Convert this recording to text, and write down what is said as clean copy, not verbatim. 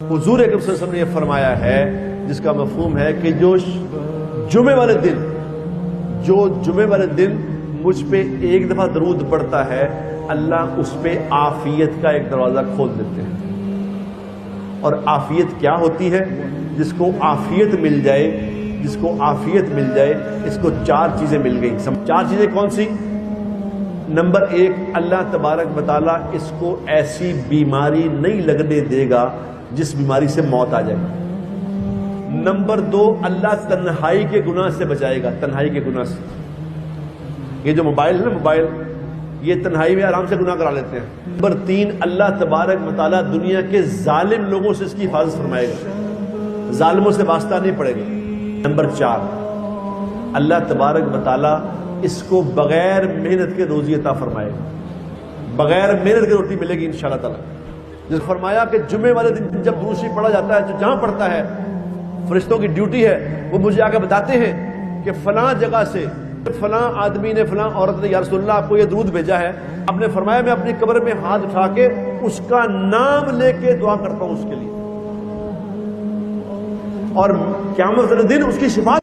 حضور اکرم صلی اللہ علیہ وسلم نے یہ فرمایا ہے جس کا مفہوم ہے کہ جو جمعے والے دن مجھ پہ ایک دفعہ درود پڑھتا ہے اللہ اس پہ عافیت کا ایک دروازہ کھول دیتے ہیں۔ اور عافیت کیا ہوتی ہے؟ جس کو عافیت مل جائے اس کو چار چیزیں مل گئی۔ چار چیزیں کون سی؟ نمبر ایک، اللہ تبارک و تعالیٰ اس کو ایسی بیماری نہیں لگنے دے گا جس بیماری سے موت آ جائے۔ نمبر دو، اللہ تنہائی کے گناہ سے بچائے گا، تنہائی کے گناہ سے۔ یہ جو موبائل ہے نا، موبائل یہ تنہائی میں آرام سے گناہ کرا لیتے ہیں۔ نمبر تین، اللہ تبارک و تعالیٰ دنیا کے ظالم لوگوں سے اس کی حفاظت فرمائے گا، ظالموں سے واسطہ نہیں پڑے گا۔ نمبر چار، اللہ تبارک و تعالیٰ اس کو بغیر محنت کے روزی عطا فرمائے گا، بغیر محنت کے روٹی ملے گی انشاءاللہ تعالیٰ۔ جس فرمایا کہ جمعے والے دن جب درود شریف پڑھا جاتا ہے، جو جہاں پڑھتا ہے فرشتوں کی ڈیوٹی ہے، وہ مجھے آ کے بتاتے ہیں کہ فلاں جگہ سے فلاں آدمی نے، فلاں عورت نے یا رسول اللہ آپ کو یہ درود بھیجا ہے۔ آپ نے فرمایا میں اپنی قبر میں ہاتھ اٹھا کے اس کا نام لے کے دعا کرتا ہوں اس کے لیے، اور قیامت کے دن اس کی شفاعت